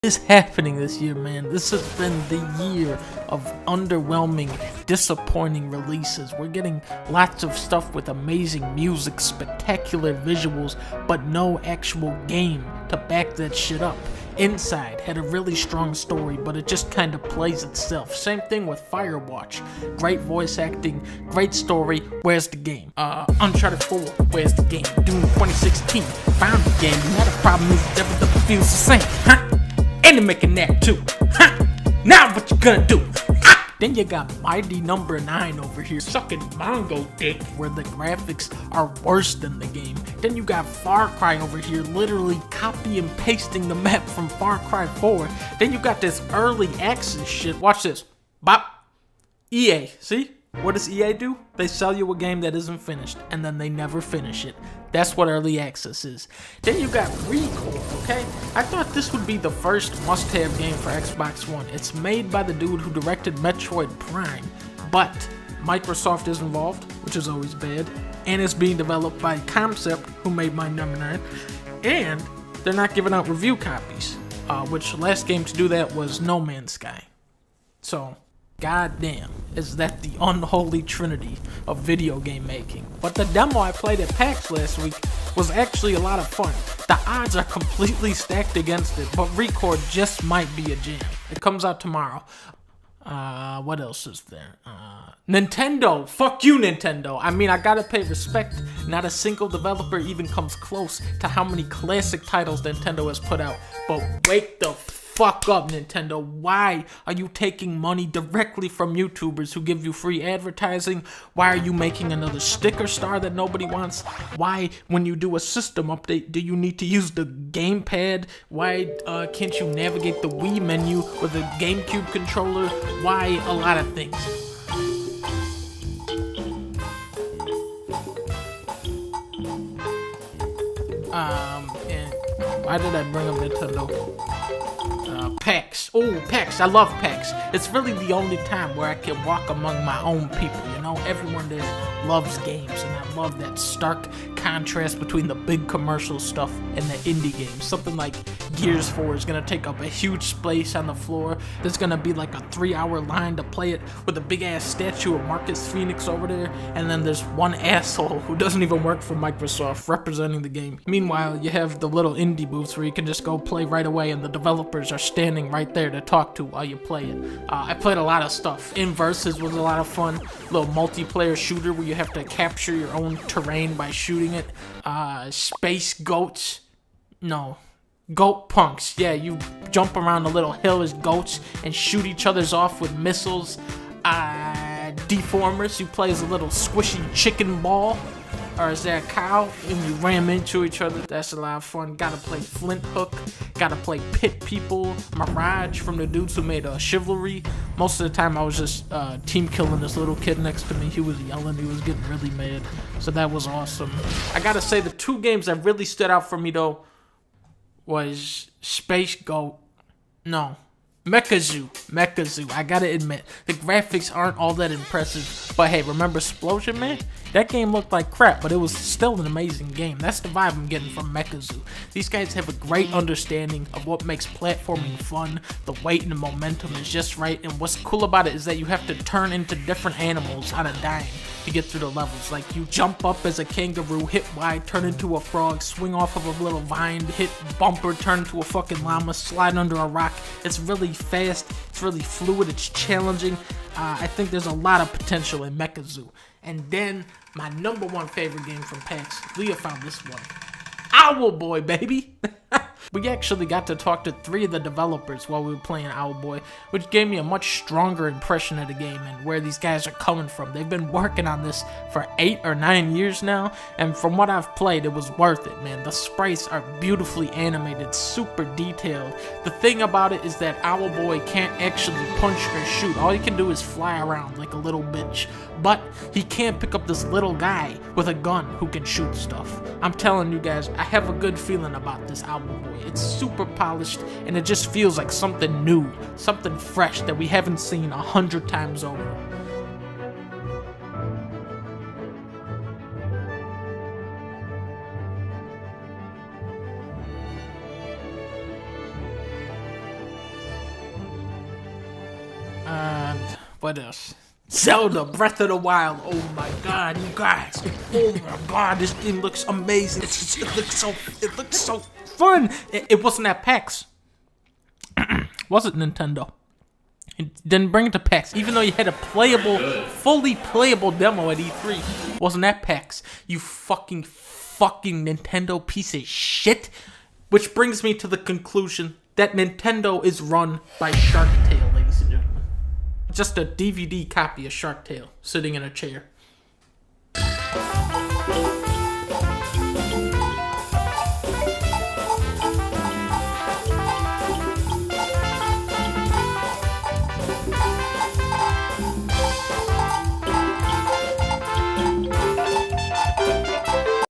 Is happening this year, man? This has been the year of underwhelming, disappointing releases. We're getting lots of stuff with amazing music, spectacular visuals, but no actual game to back that shit up. Inside had a really strong story, but it just kind of plays itself. Same thing with Firewatch. Great voice acting, great story, where's the game? Uncharted 4, where's the game? Doom 2016, found the game. Now the problem is everything feels the same, huh? And they're making that too. Ha! Now what you gonna do? Ha! Then you got Mighty Number 9 over here sucking Mongo dick, where the graphics are worse than the game. Then you got Far Cry over here literally copy and pasting the map from Far Cry 4. Then you got this early access shit. Watch this. Bop. EA. See? What does EA do? They sell you a game that isn't finished, and then they never finish it. That's what early access is. Then you got Record, okay? I thought this would be the first must-have game for Xbox One. It's made by the dude who directed Metroid Prime, but Microsoft is involved, which is always bad, and it's being developed by Concept, who made my number 9, and they're not giving out review copies, which last game to do that was No Man's Sky. So, goddamn, is that the unholy trinity of video game making. But the demo I played at PAX last week was actually a lot of fun. The odds are completely stacked against it, but Record just might be a jam. It comes out tomorrow. What else is there? Nintendo! Fuck you, Nintendo! I mean, I gotta pay respect. Not a single developer even comes close to how many classic titles Nintendo has put out. But wake the fuck up, Nintendo. Why are you taking money directly from YouTubers who give you free advertising? Why are you making another sticker star that nobody wants? Why, when you do a system update, do you need to use the gamepad? Why can't you navigate the Wii menu with a GameCube controller? Why? A lot of things. And why did I bring up Nintendo? PAX. Oh, PAX. I love PAX. It's really the only time where I can walk among my own people, you know? Everyone there loves games, and I love that stark contrast between the big commercial stuff and the indie games. Something like Gears 4 is gonna take up a huge space on the floor. There's gonna be like a 3-hour line to play it with a big-ass statue of Marcus Phoenix over there, and then there's one asshole who doesn't even work for Microsoft representing the game. Meanwhile, you have the little indie booths where you can just go play right away, and the developers are standing right there to talk to while you play it. I played a lot of stuff. Inversus was a lot of fun. Little multiplayer shooter where you have to capture your own terrain by shooting it. Space goats. No. Goat punks. Yeah, you jump around a little hill as goats and shoot each other's off with missiles. Deformers. You play as a little squishy chicken ball. Or is there a cow and you ram into each other? That's a lot of fun. Gotta play Flint Hook. Gotta play Pit People. Mirage from the dudes who made Chivalry. Most of the time I was just team killing this little kid next to me. He was yelling. He was getting really mad. So that was awesome. I gotta say the two games that really stood out for me though was Space Goat. No. Mechazoo. I gotta admit, the graphics aren't all that impressive, but hey, remember Splosion Man? That game looked like crap, but it was still an amazing game. That's the vibe I'm getting from Mechazoo. These guys have a great understanding of what makes platforming fun. The weight and the momentum is just right, and what's cool about it is that you have to turn into different animals on a dime to get through the levels. Like, you jump up as a kangaroo, hit Y, turn into a frog, swing off of a little vine, hit bumper, turn into a fucking llama, slide under a rock. It's really fast, it's really fluid, it's challenging. I think there's a lot of potential in Mechazoo. And then, my number one favorite game from PAX, Leah found this one. Owlboy, baby! We actually got to talk to 3 of the developers while we were playing Owlboy, which gave me a much stronger impression of the game and where these guys are coming from. They've been working on this for 8 or 9 years now, and from what I've played, it was worth it, man. The sprites are beautifully animated, super detailed. The thing about it is that Owlboy can't actually punch or shoot. All he can do is fly around like a little bitch. But he can't pick up this little guy with a gun who can shoot stuff. I'm telling you guys, I have a good feeling about this Owlboy. It's super polished, and it just feels like something new, something fresh that we haven't seen 100 times over. And what else? Zelda Breath of the Wild. Oh my god, you guys. Oh my god, this game looks amazing. It looks so fun. It wasn't at PAX. Was it Nintendo? It didn't bring it to PAX, even though you had a fully playable demo at E3. Wasn't at PAX. You fucking Nintendo piece of shit. Which brings me to the conclusion that Nintendo is run by Shark Tale, ladies and gentlemen. Just a DVD copy of Shark Tale sitting in a chair.